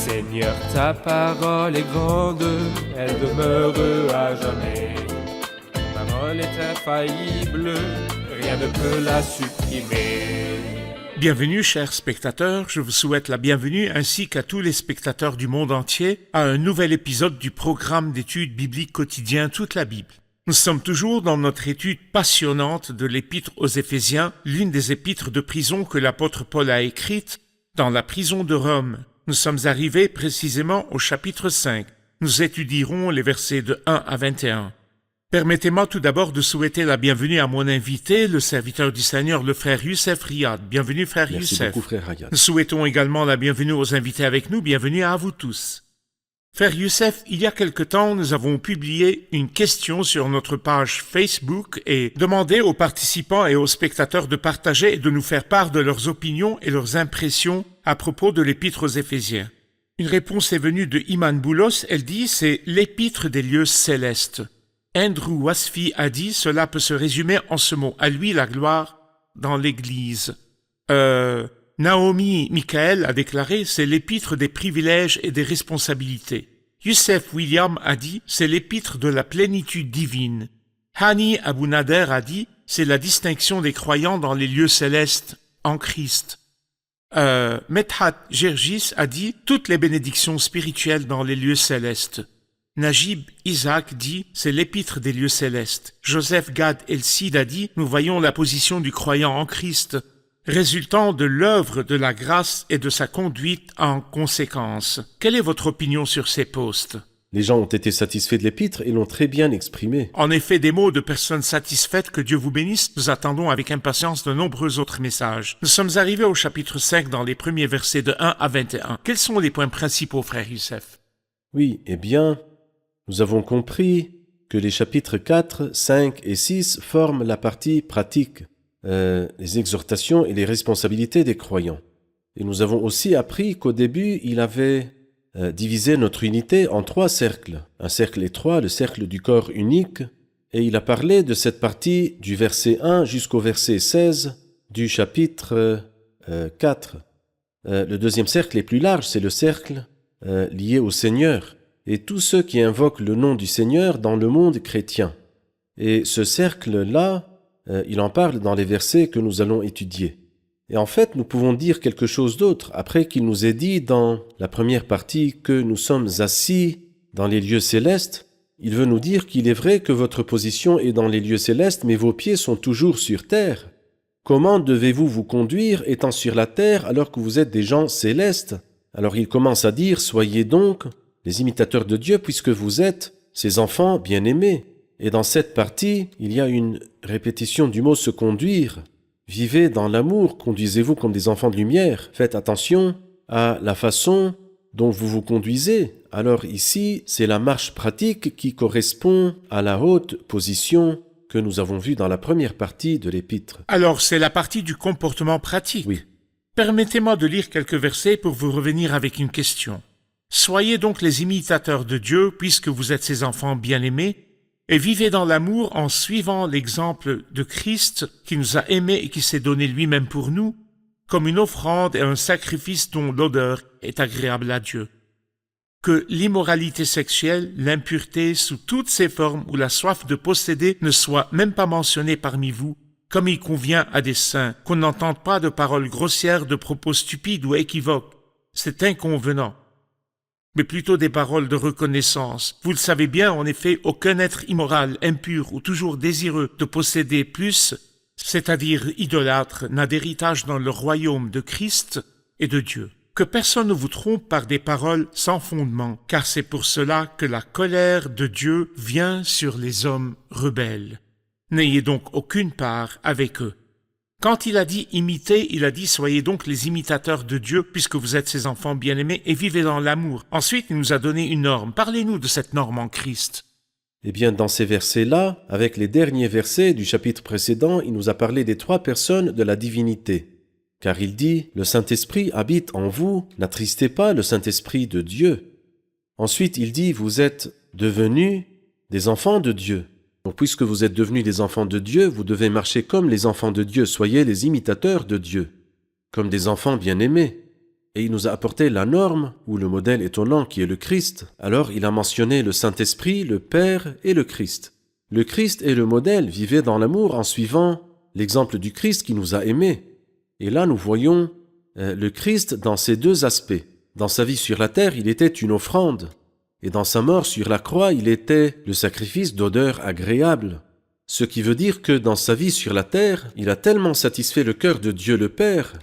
Seigneur, ta parole est grande, elle demeure à jamais. Ta parole est infaillible, rien ne peut la supprimer. Bienvenue, chers spectateurs, je vous souhaite la bienvenue ainsi qu'à tous les spectateurs du monde entier à un nouvel épisode du programme d'études bibliques quotidien Toute la Bible. Nous sommes toujours dans notre étude passionnante de l'épître aux Éphésiens, l'une des épîtres de prison que l'apôtre Paul a écrite dans la prison de Rome. Nous sommes arrivés précisément au chapitre 5. Nous étudierons les versets de 1 à 21. Permettez-moi tout d'abord de souhaiter la bienvenue à mon invité, le serviteur du Seigneur, le frère Youssef Riyad. Bienvenue, frère Merci Youssef. beaucoup, frère Riyad. Nous souhaitons également la bienvenue aux invités avec nous. Bienvenue à vous tous. Frère Youssef, il y a quelque temps, nous avons publié une question sur notre page Facebook et demandé aux participants et aux spectateurs de partager et de nous faire part de leurs opinions et leurs impressions à propos de l'épître aux Éphésiens. Une réponse est venue de Iman Boulos. Elle dit « c'est l'épître des lieux célestes ». Andrew Wasfi a dit « cela peut se résumer en ce mot, à lui la gloire dans l'Église ». Naomi Michael a déclaré « c'est l'épître des privilèges et des responsabilités ». Youssef William a dit « c'est l'épître de la plénitude divine ». Hani Abou Nader a dit « c'est la distinction des croyants dans les lieux célestes en Christ ». Medhat Gergis a dit « toutes les bénédictions spirituelles dans les lieux célestes ». Najib Isaac dit « c'est l'épître des lieux célestes ». Joseph Gad El-Sid a dit « nous voyons la position du croyant en Christ ». Résultant de l'œuvre de la grâce et de sa conduite en conséquence. Quelle est votre opinion sur ces posts? Les gens ont été satisfaits de l'épître et l'ont très bien exprimé. En effet, des mots de personnes satisfaites, que Dieu vous bénisse, nous attendons avec impatience de nombreux autres messages. Nous sommes arrivés au chapitre 5 dans les premiers versets de 1 à 21. Quels sont les points principaux, frère Youssef? Oui, eh bien, nous avons compris que les chapitres 4, 5 et 6 forment la partie pratique. Les exhortations et les responsabilités des croyants. Et nous avons aussi appris qu'au début, il avait divisé notre unité en 3 cercles. Un cercle étroit, le cercle du corps unique, et il a parlé de cette partie du verset 1 jusqu'au verset 16 du chapitre 4. Le deuxième cercle est plus large, c'est le cercle lié au Seigneur, et tous ceux qui invoquent le nom du Seigneur dans le monde chrétien. Et ce cercle-là, il en parle dans les versets que nous allons étudier. Et en fait, nous pouvons dire quelque chose d'autre, après qu'il nous ait dit dans la première partie que nous sommes assis dans les lieux célestes. Il veut nous dire qu'il est vrai que votre position est dans les lieux célestes, mais vos pieds sont toujours sur terre. Comment devez-vous vous conduire étant sur la terre alors que vous êtes des gens célestes? Alors il commence à dire « Soyez donc les imitateurs de Dieu puisque vous êtes ses enfants bien-aimés ». Et dans cette partie, il y a une répétition du mot « se conduire ». Vivez dans l'amour, conduisez-vous comme des enfants de lumière. Faites attention à la façon dont vous vous conduisez. Alors ici, c'est la marche pratique qui correspond à la haute position que nous avons vue dans la première partie de l'épître. Alors, c'est la partie du comportement pratique. Oui. Permettez-moi de lire quelques versets pour vous revenir avec une question. « Soyez donc les imitateurs de Dieu, puisque vous êtes ses enfants bien-aimés, et vivez dans l'amour en suivant l'exemple de Christ qui nous a aimés et qui s'est donné lui-même pour nous, comme une offrande et un sacrifice dont l'odeur est agréable à Dieu. Que l'immoralité sexuelle, l'impureté sous toutes ses formes ou la soif de posséder ne soit même pas mentionnée parmi vous, comme il convient à des saints, qu'on n'entende pas de paroles grossières, de propos stupides ou équivoques. C'est inconvenant. Mais plutôt des paroles de reconnaissance. Vous le savez bien, en effet, aucun être immoral, impur ou toujours désireux de posséder plus, c'est-à-dire idolâtre, n'a d'héritage dans le royaume de Christ et de Dieu. Que personne ne vous trompe par des paroles sans fondement, car c'est pour cela que la colère de Dieu vient sur les hommes rebelles. N'ayez donc aucune part avec eux. Quand il a dit « imiter », il a dit « soyez donc les imitateurs de Dieu, puisque vous êtes ses enfants bien-aimés, et vivez dans l'amour ». Ensuite, il nous a donné une norme. Parlez-nous de cette norme en Christ. Eh bien, dans ces versets-là, avec les derniers versets du chapitre précédent, il nous a parlé des 3 personnes de la divinité. Car il dit « Le Saint-Esprit habite en vous, n'attristez pas le Saint-Esprit de Dieu ». Ensuite, il dit « Vous êtes devenus des enfants de Dieu ». Donc, puisque vous êtes devenus des enfants de Dieu, vous devez marcher comme les enfants de Dieu. Soyez les imitateurs de Dieu, comme des enfants bien-aimés. et il nous a apporté la norme ou le modèle étonnant qui est le Christ. Alors il a mentionné le Saint-Esprit, le Père et le Christ. Le Christ est le modèle, vivez dans l'amour en suivant l'exemple du Christ qui nous a aimés. Et là nous voyons le Christ dans ces deux aspects. Dans sa vie sur la terre, il était une offrande, et dans sa mort sur la croix, il était le sacrifice d'odeur agréable. Ce qui veut dire que dans sa vie sur la terre, il a tellement satisfait le cœur de Dieu le Père.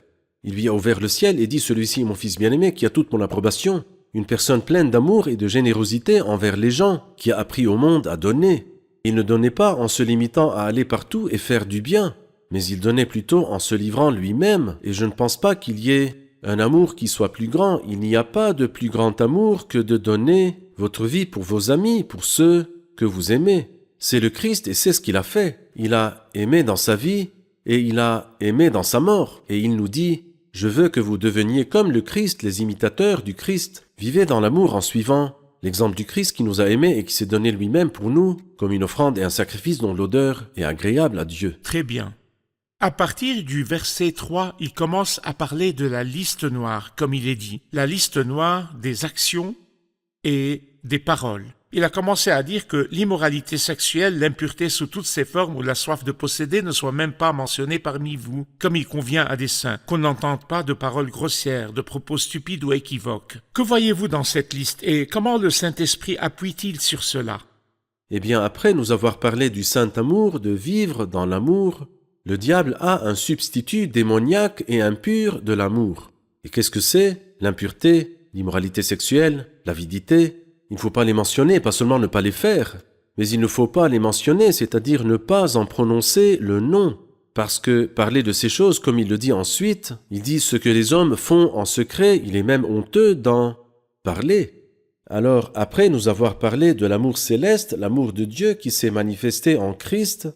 Il lui a ouvert le ciel et dit « Celui-ci est mon fils bien-aimé qui a toute mon approbation ». Une personne pleine d'amour et de générosité envers les gens, qui a appris au monde à donner. Il ne donnait pas en se limitant à aller partout et faire du bien, mais il donnait plutôt en se livrant lui-même. Et je ne pense pas qu'il y ait un amour qui soit plus grand. Il n'y a pas de plus grand amour que de donner votre vie pour vos amis, pour ceux que vous aimez. C'est le Christ et c'est ce qu'il a fait. Il a aimé dans sa vie et il a aimé dans sa mort. Et il nous dit « Je veux que vous deveniez comme le Christ, les imitateurs du Christ. Vivez dans l'amour en suivant l'exemple du Christ qui nous a aimés et qui s'est donné lui-même pour nous comme une offrande et un sacrifice dont l'odeur est agréable à Dieu. » Très bien. À partir du verset 3, il commence à parler de la liste noire, comme il est dit. La liste noire des actions et des paroles. Il a commencé à dire que l'immoralité sexuelle, l'impureté sous toutes ses formes ou la soif de posséder ne soit même pas mentionnée parmi vous, comme il convient à des saints, qu'on n'entende pas de paroles grossières, de propos stupides ou équivoques. Que voyez-vous dans cette liste et comment le Saint-Esprit appuie-t-il sur cela? Eh bien, après nous avoir parlé du saint amour, de vivre dans l'amour, le diable a un substitut démoniaque et impur de l'amour. Et qu'est-ce que c'est? L'impureté, l'immoralité sexuelle, l'avidité. Il ne faut pas les mentionner, pas seulement ne pas les faire, mais il ne faut pas les mentionner, c'est-à-dire ne pas en prononcer le nom. Parce que parler de ces choses, comme il le dit ensuite, il dit ce que les hommes font en secret, il est même honteux d'en parler. Alors, après nous avoir parlé de l'amour céleste, l'amour de Dieu qui s'est manifesté en Christ,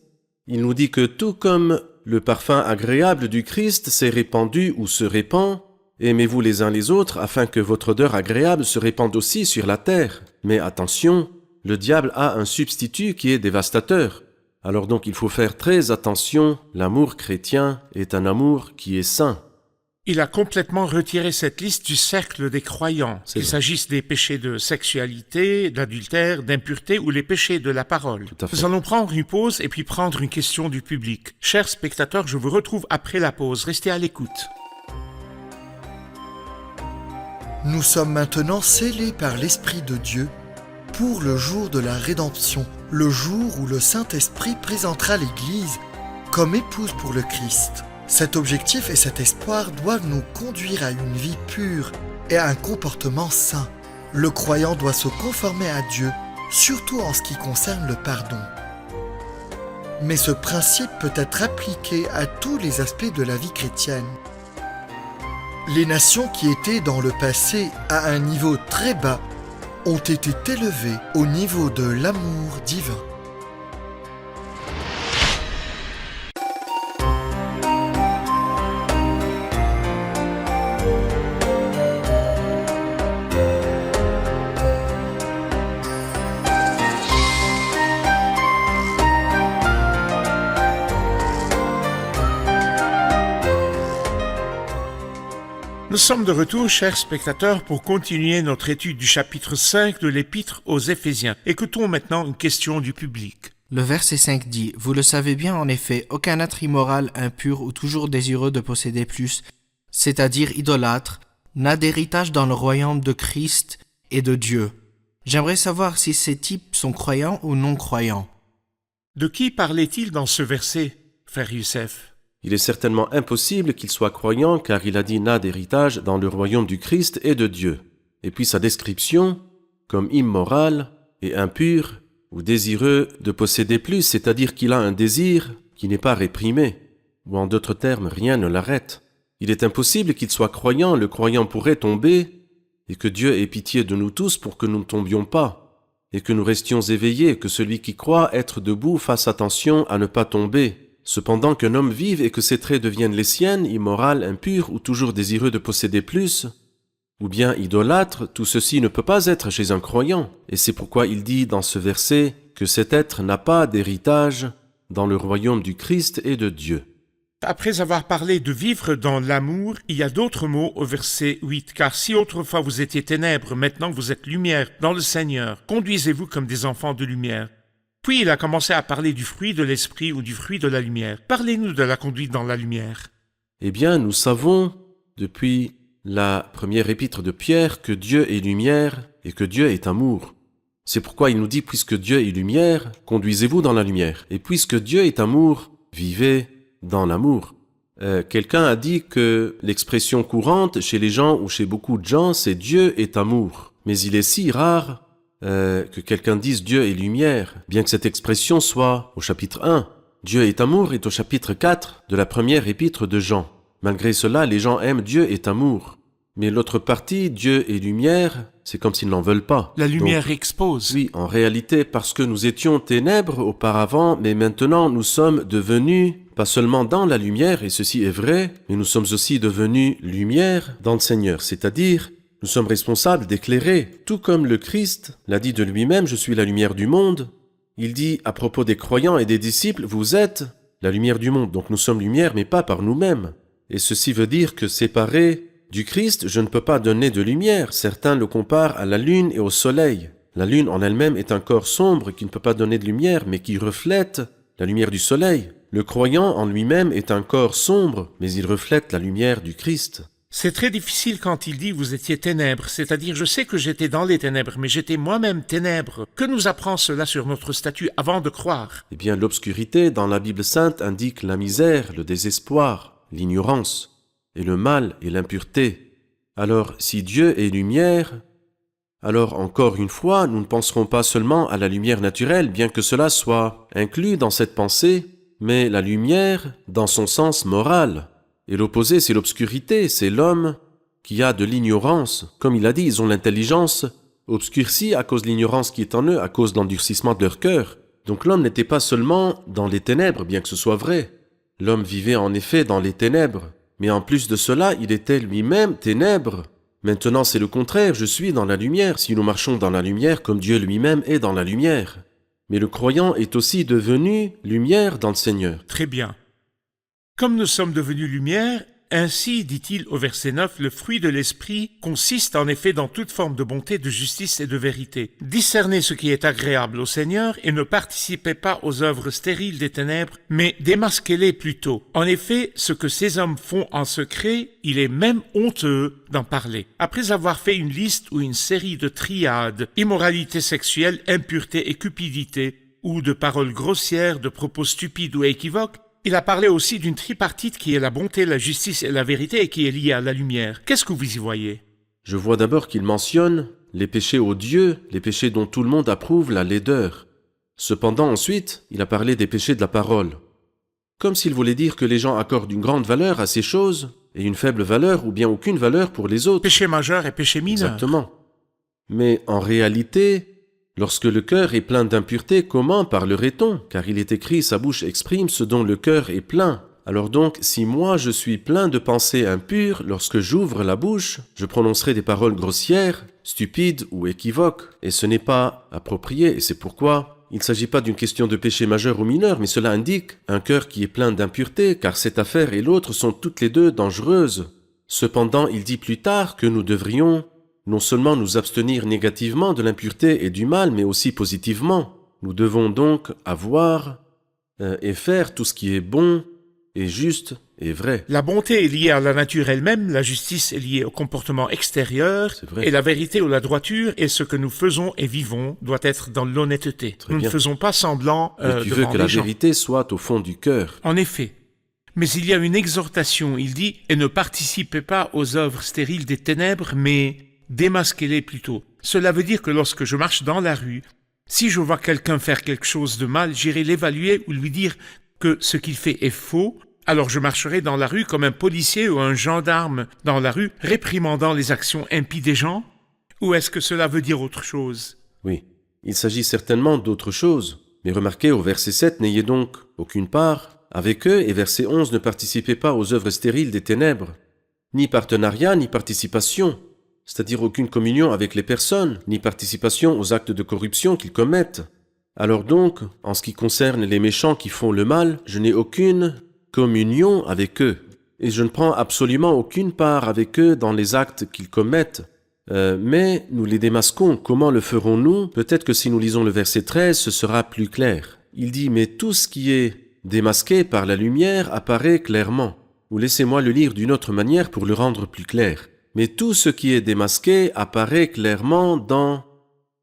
il nous dit que tout comme le parfum agréable du Christ s'est répandu ou se répand, aimez-vous les uns les autres afin que votre odeur agréable se répande aussi sur la terre. Mais attention, le diable a un substitut qui est dévastateur. Alors donc il faut faire très attention, l'amour chrétien est un amour qui est saint. Il a complètement retiré cette liste du cercle des croyants, qu'il s'agisse des péchés de sexualité, d'adultère, d'impureté ou les péchés de la parole. Nous allons prendre une pause et puis prendre une question du public. Chers spectateurs, je vous retrouve après la pause. Restez à l'écoute. Nous sommes maintenant scellés par l'Esprit de Dieu pour le jour de la rédemption, le jour où le Saint-Esprit présentera l'Église comme épouse pour le Christ. Cet objectif et cet espoir doivent nous conduire à une vie pure et à un comportement saint. Le croyant doit se conformer à Dieu, surtout en ce qui concerne le pardon. Mais ce principe peut être appliqué à tous les aspects de la vie chrétienne. Les nations qui étaient dans le passé à un niveau très bas ont été élevées au niveau de l'amour divin. Nous sommes de retour, chers spectateurs, pour continuer notre étude du chapitre 5 de l'Épître aux Éphésiens. Écoutons maintenant une question du public. Le verset 5 dit « Vous le savez bien en effet, aucun être immoral, impur ou toujours désireux de posséder plus, c'est-à-dire idolâtre, n'a d'héritage dans le royaume de Christ et de Dieu. » J'aimerais savoir si ces types sont croyants ou non croyants. De qui parlait-il dans ce verset, frère Youssef? Il est certainement impossible qu'il soit croyant car il a dit n'a d'héritage dans le royaume du Christ et de Dieu. Et puis sa description, comme immoral et impur ou désireux de posséder plus, c'est-à-dire qu'il a un désir qui n'est pas réprimé, ou en d'autres termes, rien ne l'arrête. Il est impossible qu'il soit croyant, le croyant pourrait tomber, et que Dieu ait pitié de nous tous pour que nous ne tombions pas, et que nous restions éveillés, que celui qui croit être debout fasse attention à ne pas tomber. Cependant qu'un homme vive et que ses traits deviennent les siennes, immoral, impur ou toujours désireux de posséder plus, ou bien idolâtre, tout ceci ne peut pas être chez un croyant. Et c'est pourquoi il dit dans ce verset que cet être n'a pas d'héritage dans le royaume du Christ et de Dieu. Après avoir parlé de vivre dans l'amour, il y a d'autres mots au verset 8. Car si autrefois vous étiez ténèbres, maintenant vous êtes lumière dans le Seigneur. Conduisez-vous comme des enfants de lumière. Puis il a commencé à parler du fruit de l'esprit ou du fruit de la lumière. Parlez-nous de la conduite dans la lumière. Eh bien, nous savons, depuis la première épître de Pierre, que Dieu est lumière et que Dieu est amour. C'est pourquoi il nous dit, puisque Dieu est lumière, conduisez-vous dans la lumière. Et puisque Dieu est amour, vivez dans l'amour. Quelqu'un a dit que l'expression courante chez les gens ou chez beaucoup de gens, c'est Dieu est amour. Mais il est si rare que quelqu'un dise Dieu est lumière, bien que cette expression soit au chapitre 1. Dieu est amour est au chapitre 4 de la première épître de Jean. Malgré cela, les gens aiment Dieu est amour. Mais l'autre partie, Dieu est lumière, c'est comme s'ils n'en veulent pas. La lumière Donc, expose. oui, en réalité, parce que nous étions ténèbres auparavant, mais maintenant nous sommes devenus, pas seulement dans la lumière, et ceci est vrai, mais nous sommes aussi devenus lumière dans le Seigneur, c'est-à-dire, nous sommes responsables d'éclairer, tout comme le Christ l'a dit de lui-même, je suis la lumière du monde. Il dit à propos des croyants et des disciples, vous êtes la lumière du monde, donc nous sommes lumière, mais pas par nous-mêmes. Et ceci veut dire que séparés du Christ, je ne peux pas donner de lumière. Certains le comparent à la lune et au soleil. La lune en elle-même est un corps sombre qui ne peut pas donner de lumière, mais qui reflète la lumière du soleil. Le croyant en lui-même est un corps sombre, mais il reflète la lumière du Christ. C'est très difficile quand il dit vous étiez ténèbres, c'est-à-dire je sais que j'étais dans les ténèbres, mais j'étais moi-même ténèbres. Que nous apprend cela sur notre statut avant de croire? Eh bien, l'obscurité dans la Bible sainte indique la misère, le désespoir, l'ignorance, et le mal et l'impureté. Alors, si Dieu est lumière, alors encore une fois, nous ne penserons pas seulement à la lumière naturelle, bien que cela soit inclus dans cette pensée, mais la lumière dans son sens moral. Et l'opposé, c'est l'obscurité, c'est l'homme qui a de l'ignorance. Comme il a dit, ils ont l'intelligence obscurcie à cause de l'ignorance qui est en eux, à cause de l'endurcissement de leur cœur. Donc l'homme n'était pas seulement dans les ténèbres, bien que ce soit vrai. L'homme vivait en effet dans les ténèbres. Mais en plus de cela, il était lui-même ténèbres. Maintenant, c'est le contraire, je suis dans la lumière, si nous marchons dans la lumière comme Dieu lui-même est dans la lumière. Mais le croyant est aussi devenu lumière dans le Seigneur. Très bien. Comme nous sommes devenus lumière, ainsi, dit-il au verset 9, le fruit de l'esprit consiste en effet dans toute forme de bonté, de justice et de vérité. Discernez ce qui est agréable au Seigneur et ne participez pas aux œuvres stériles des ténèbres, mais démasquez-les plutôt. En effet, ce que ces hommes font en secret, il est même honteux d'en parler. Après avoir fait une liste ou une série de triades, immoralité sexuelle, impureté et cupidité, ou de paroles grossières, de propos stupides ou équivoques, il a parlé aussi d'une tripartite qui est la bonté, la justice et la vérité et qui est liée à la lumière. Qu'est-ce que vous y voyez? Je vois d'abord qu'il mentionne les péchés odieux, les péchés dont tout le monde approuve la laideur. Cependant, ensuite, il a parlé des péchés de la parole. Comme s'il voulait dire que les gens accordent une grande valeur à ces choses et une faible valeur ou bien aucune valeur pour les autres. Péché majeur et péché mineur. Exactement. Mais en réalité, lorsque le cœur est plein d'impureté, comment parlerait-on? Car il est écrit, sa bouche exprime ce dont le cœur est plein. Alors donc, si moi je suis plein de pensées impures, lorsque j'ouvre la bouche, je prononcerai des paroles grossières, stupides ou équivoques. Et ce n'est pas approprié, et c'est pourquoi il ne s'agit pas d'une question de péché majeur ou mineur, mais cela indique un cœur qui est plein d'impureté, car cette affaire et l'autre sont toutes les deux dangereuses. Cependant, il dit plus tard que nous devrions non seulement nous abstenir négativement de l'impureté et du mal, mais aussi positivement. Nous devons donc avoir et faire tout ce qui est bon et juste et vrai. La bonté est liée à la nature elle-même, la justice est liée au comportement extérieur, C'est vrai. et la vérité ou la droiture et ce que nous faisons et vivons doit être dans l'honnêteté. Très Nous bien. ne faisons pas semblant Mais tu veux devant que la les gens. vérité soit au fond du cœur. En effet. Mais il y a une exhortation, il dit « Et ne participez pas aux œuvres stériles des ténèbres, mais démasquez-les plutôt. » Cela veut dire que lorsque je marche dans la rue, si je vois quelqu'un faire quelque chose de mal, j'irai l'évaluer ou lui dire que ce qu'il fait est faux, alors je marcherai dans la rue comme un policier ou un gendarme dans la rue, réprimandant les actions impies des gens? Ou est-ce que cela veut dire autre chose? Oui, il s'agit certainement d'autre chose. Mais remarquez au verset 7, n'ayez donc aucune part avec eux, et verset 11, ne participez pas aux œuvres stériles des ténèbres, ni partenariat, ni participation, c'est-à-dire aucune communion avec les personnes, ni participation aux actes de corruption qu'ils commettent. Alors donc, en ce qui concerne les méchants qui font le mal, je n'ai aucune communion avec eux. Et je ne prends absolument aucune part avec eux dans les actes qu'ils commettent. Mais nous les démasquons. Comment le ferons-nous? Peut-être que si nous lisons le verset 13, ce sera plus clair. Il dit « Mais tout ce qui est démasqué par la lumière apparaît clairement. » Ou laissez-moi le lire d'une autre manière pour le rendre plus clair. « Mais tout ce qui est démasqué apparaît clairement dans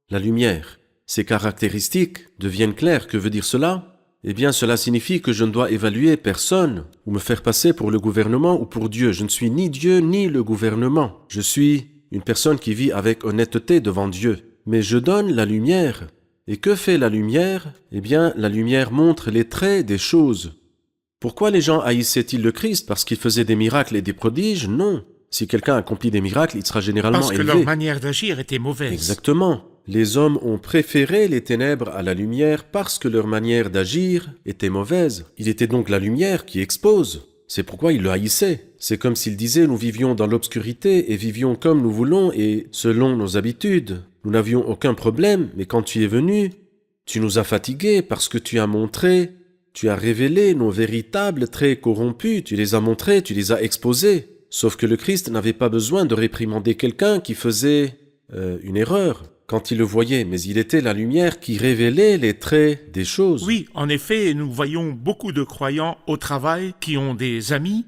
la lumière. » Ces caractéristiques deviennent claires. Que veut dire cela? Eh bien, cela signifie que je ne dois évaluer personne ou me faire passer pour le gouvernement ou pour Dieu. Je ne suis ni Dieu ni le gouvernement. Je suis une personne qui vit avec honnêteté devant Dieu. Mais je donne la lumière. Et que fait la lumière? Eh bien, la lumière montre les traits des choses. Pourquoi les gens haïssaient-ils le Christ? Parce qu'il faisait des miracles et des prodiges? Non. Si quelqu'un accomplit des miracles, il sera généralement Parce que élevé. leur manière d'agir était mauvaise. Exactement. Les hommes ont préféré les ténèbres à la lumière parce que leur manière d'agir était mauvaise. Il était donc la lumière qui expose. C'est pourquoi ils le haïssaient. C'est comme s'ils disaient « Nous vivions dans l'obscurité et vivions comme nous voulons et selon nos habitudes. Nous n'avions aucun problème, mais quand tu es venu, tu nous as fatigués parce que tu as montré, tu as révélé nos véritables traits corrompus, tu les as montrés, tu les as exposés. » Sauf que le Christ n'avait pas besoin de réprimander quelqu'un qui faisait une erreur quand il le voyait, mais il était la lumière qui révélait les traits des choses. Oui, en effet, nous voyons beaucoup de croyants au travail qui ont des amis.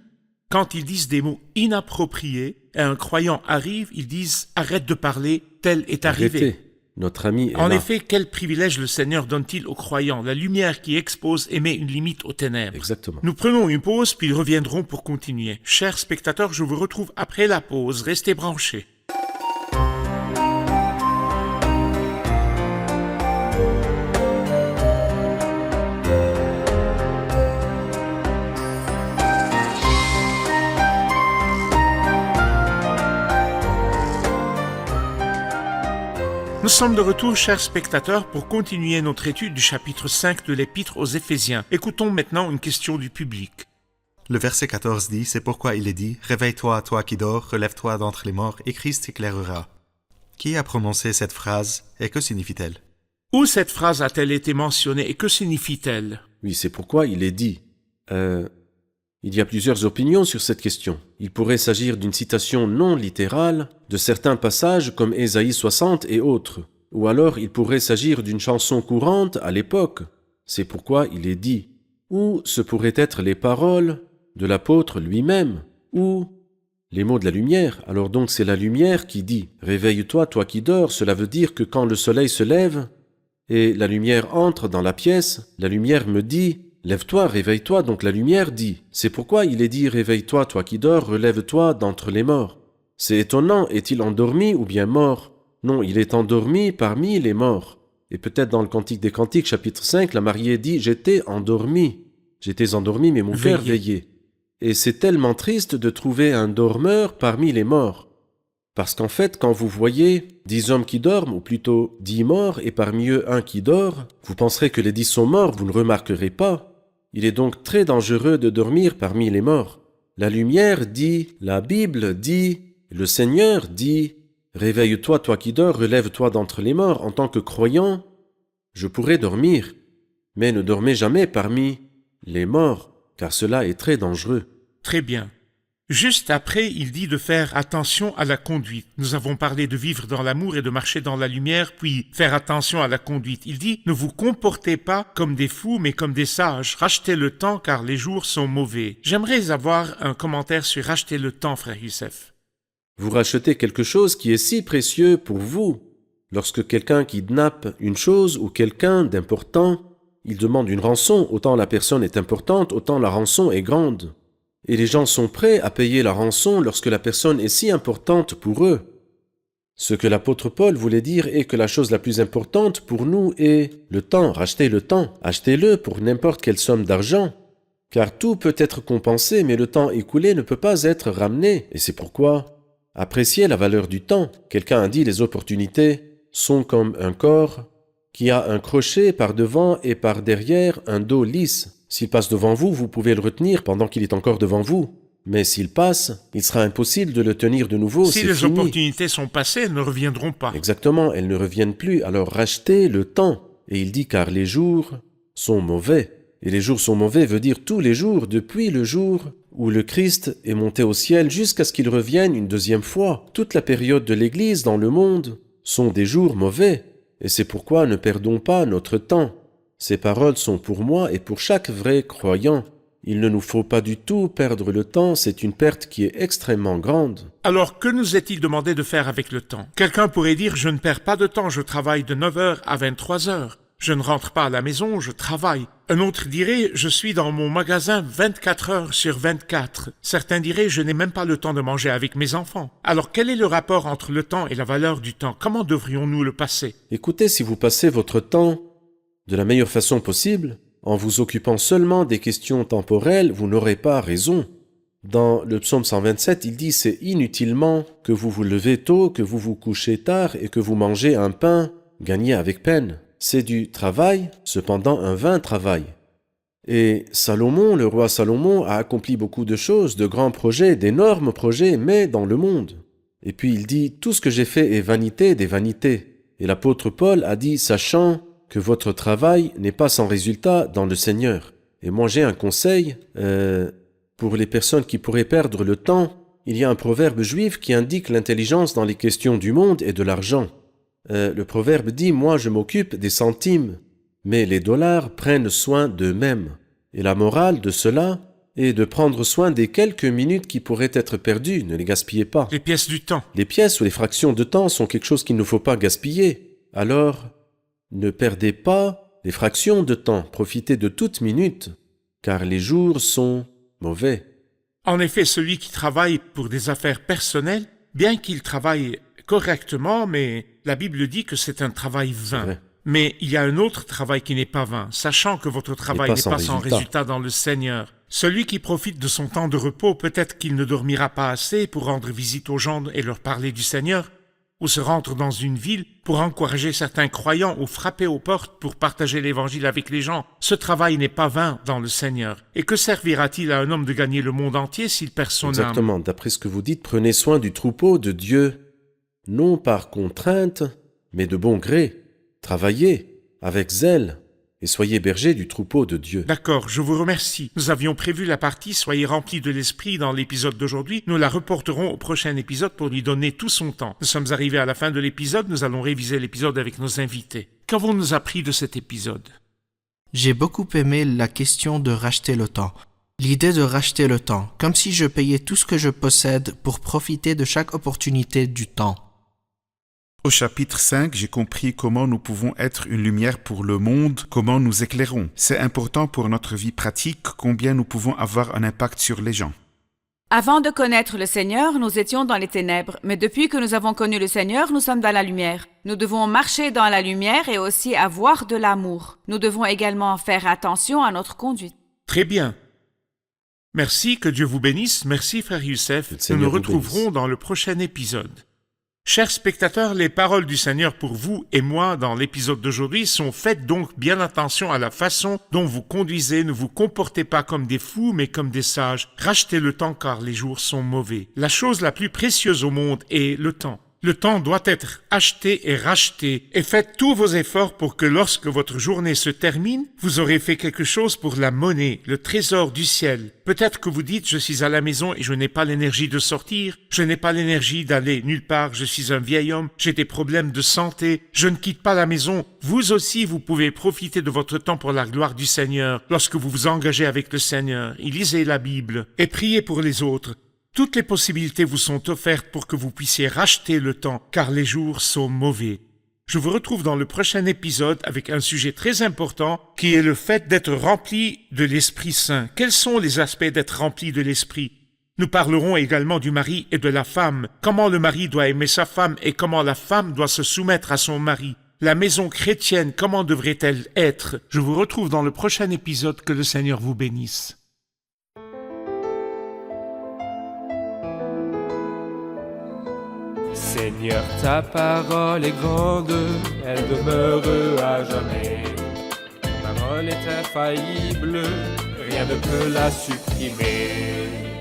Quand ils disent des mots inappropriés, et un croyant arrive, ils disent « Arrête de parler, tel est arrivé ». Arrêtez. Notre ami est En là. effet, quel privilège le Seigneur donne-t-il aux croyants? La lumière qui expose et met une limite aux ténèbres. Exactement. Nous prenons une pause, puis reviendrons pour continuer. Chers spectateurs, je vous retrouve après la pause. Restez branchés. Nous sommes de retour, chers spectateurs, pour continuer notre étude du chapitre 5 de l'Épître aux Éphésiens. Écoutons maintenant une question du public. Le verset 14 dit, c'est pourquoi il est dit, « Réveille-toi, toi qui dors, relève-toi d'entre les morts, et Christ t'éclairera. » Qui a prononcé cette phrase, et que signifie-t-elle? Où cette phrase a-t-elle été mentionnée et que signifie-t-elle? Oui, c'est pourquoi il est dit. Il y a plusieurs opinions sur cette question. Il pourrait s'agir d'une citation non littérale de certains passages comme Ésaïe 60 et autres. Ou alors il pourrait s'agir d'une chanson courante à l'époque. C'est pourquoi il est dit. Ou ce pourraient être les paroles de l'apôtre lui-même. Ou les mots de la lumière. Alors donc c'est la lumière qui dit « Réveille-toi, toi qui dors ». Cela veut dire que quand le soleil se lève et la lumière entre dans la pièce, la lumière me dit « Lève-toi, réveille-toi ». Donc la lumière dit. C'est pourquoi il est dit « Réveille-toi, toi qui dors, relève-toi d'entre les morts ». C'est étonnant, est-il endormi ou bien mort? Non, il est endormi parmi les morts. Et peut-être dans le Cantique des Cantiques, chapitre 5, la mariée dit « J'étais endormi, mais mon cœur veillait ». Et c'est tellement triste de trouver un dormeur parmi les morts. Parce qu'en fait, quand vous voyez 10 hommes qui dorment, ou plutôt 10 morts, et parmi eux un qui dort, vous penserez que les 10 sont morts, vous ne remarquerez pas. Il est donc très dangereux de dormir parmi les morts. La lumière dit, la Bible dit, le Seigneur dit, « Réveille-toi, toi qui dors, relève-toi d'entre les morts. » En tant que croyant, je pourrais dormir, mais ne dormez jamais parmi les morts, car cela est très dangereux. Très bien. Juste après, il dit de faire attention à la conduite. Nous avons parlé de vivre dans l'amour et de marcher dans la lumière, puis faire attention à la conduite. Il dit, ne vous comportez pas comme des fous, mais comme des sages. Rachetez le temps, car les jours sont mauvais. J'aimerais avoir un commentaire sur racheter le temps, frère Youssef. Vous rachetez quelque chose qui est si précieux pour vous. Lorsque quelqu'un kidnappe une chose ou quelqu'un d'important, il demande une rançon. Autant la personne est importante, autant la rançon est grande. Et les gens sont prêts à payer la rançon lorsque la personne est si importante pour eux. Ce que l'apôtre Paul voulait dire est que la chose la plus importante pour nous est le temps. Rachetez le temps. Achetez-le pour n'importe quelle somme d'argent. Car tout peut être compensé, mais le temps écoulé ne peut pas être ramené. Et c'est pourquoi appréciez la valeur du temps. Quelqu'un a dit les opportunités sont comme un corps qui a un crochet par devant et par derrière un dos lisse. S'il passe devant vous, vous pouvez le retenir pendant qu'il est encore devant vous. Mais s'il passe, il sera impossible de le tenir de nouveau. Si c'est les fini. opportunités sont passées, elles ne reviendront pas. Exactement, elles ne reviennent plus. Alors rachetez le temps. Et il dit car les jours sont mauvais. Et les jours sont mauvais veut dire tous les jours, depuis le jour où le Christ est monté au ciel jusqu'à ce qu'il revienne une deuxième fois. Toute la période de l'Église dans le monde sont des jours mauvais. Et c'est pourquoi ne perdons pas notre temps. Ces paroles sont pour moi et pour chaque vrai croyant. Il ne nous faut pas du tout perdre le temps, c'est une perte qui est extrêmement grande. Alors, que nous est-il demandé de faire avec le temps? Quelqu'un pourrait dire, je ne perds pas de temps, je travaille de 9h à 23h. Je ne rentre pas à la maison, je travaille. Un autre dirait, je suis dans mon magasin 24 heures sur 24. Certains diraient, je n'ai même pas le temps de manger avec mes enfants. Alors, quel est le rapport entre le temps et la valeur du temps? Comment devrions-nous le passer? Écoutez, si vous passez votre temps de la meilleure façon possible, en vous occupant seulement des questions temporelles, vous n'aurez pas raison. Dans le psaume 127, il dit « C'est inutilement que vous vous levez tôt, que vous vous couchez tard et que vous mangez un pain gagné avec peine. C'est du travail, cependant un vain travail. » Et Salomon, le roi Salomon, a accompli beaucoup de choses, de grands projets, d'énormes projets, mais dans le monde. Et puis il dit « Tout ce que j'ai fait est vanité des vanités. » Et l'apôtre Paul a dit « Sachant que votre travail n'est pas sans résultat dans le Seigneur. » Et moi j'ai un conseil pour les personnes qui pourraient perdre le temps. Il y a un proverbe juif qui indique l'intelligence dans les questions du monde et de l'argent. Le proverbe dit « Moi je m'occupe des centimes, mais les dollars prennent soin d'eux-mêmes. » Et la morale de cela est de prendre soin des quelques minutes qui pourraient être perdues. Ne les gaspillez pas. Les pièces du temps. Les pièces ou les fractions de temps sont quelque chose qu'il ne faut pas gaspiller. Alors, ne perdez pas les fractions de temps, profitez de toute minute, car les jours sont mauvais. En effet, celui qui travaille pour des affaires personnelles, bien qu'il travaille correctement, mais la Bible dit que c'est un travail vain. Mais il y a un autre travail qui n'est pas vain, sachant que votre travail n'est pas sans résultat dans le Seigneur. Celui qui profite de son temps de repos, peut-être qu'il ne dormira pas assez pour rendre visite aux gens et leur parler du Seigneur, ou se rendre dans une ville pour encourager certains croyants ou frapper aux portes pour partager l'Évangile avec les gens. Ce travail n'est pas vain dans le Seigneur. Et que servira-t-il à un homme de gagner le monde entier s'il perd son âme? Exactement. D'après ce que vous dites, prenez soin du troupeau de Dieu, non par contrainte, mais de bon gré. Travaillez avec zèle et soyez bergers du troupeau de Dieu. D'accord, je vous remercie. Nous avions prévu la partie « Soyez remplis de l'Esprit » dans l'épisode d'aujourd'hui. Nous la reporterons au prochain épisode pour lui donner tout son temps. Nous sommes arrivés à la fin de l'épisode. Nous allons réviser l'épisode avec nos invités. Qu'avons-nous appris de cet épisode? J'ai beaucoup aimé la question de racheter le temps. L'idée de racheter le temps, comme si je payais tout ce que je possède pour profiter de chaque opportunité du temps. Au chapitre 5, j'ai compris comment nous pouvons être une lumière pour le monde, comment nous éclairons. C'est important pour notre vie pratique, combien nous pouvons avoir un impact sur les gens. Avant de connaître le Seigneur, nous étions dans les ténèbres, mais depuis que nous avons connu le Seigneur, nous sommes dans la lumière. Nous devons marcher dans la lumière et aussi avoir de l'amour. Nous devons également faire attention à notre conduite. Très bien. Merci, que Dieu vous bénisse. Merci, frère Youssef. Nous nous retrouverons dans le prochain épisode. Chers spectateurs, les paroles du Seigneur pour vous et moi dans l'épisode d'aujourd'hui sont faites donc bien attention à la façon dont vous conduisez, ne vous comportez pas comme des fous mais comme des sages. Rachetez le temps car les jours sont mauvais. La chose la plus précieuse au monde est le temps. Le temps doit être acheté et racheté et faites tous vos efforts pour que lorsque votre journée se termine, vous aurez fait quelque chose pour la monnaie, le trésor du ciel. Peut-être que vous dites, je suis à la maison et je n'ai pas l'énergie de sortir, je n'ai pas l'énergie d'aller nulle part, je suis un vieil homme, j'ai des problèmes de santé, je ne quitte pas la maison. Vous aussi, vous pouvez profiter de votre temps pour la gloire du Seigneur lorsque vous vous engagez avec le Seigneur. Et lisez la Bible et priez pour les autres. Toutes les possibilités vous sont offertes pour que vous puissiez racheter le temps, car les jours sont mauvais. Je vous retrouve dans le prochain épisode avec un sujet très important qui est le fait d'être rempli de l'Esprit Saint. Quels sont les aspects d'être rempli de l'Esprit? Nous parlerons également du mari et de la femme, comment le mari doit aimer sa femme et comment la femme doit se soumettre à son mari. La maison chrétienne, comment devrait-elle être? Je vous retrouve dans le prochain épisode. Que le Seigneur vous bénisse. Seigneur, ta parole est grande, elle demeure à jamais. Ta parole est infaillible, rien ne peut la supprimer.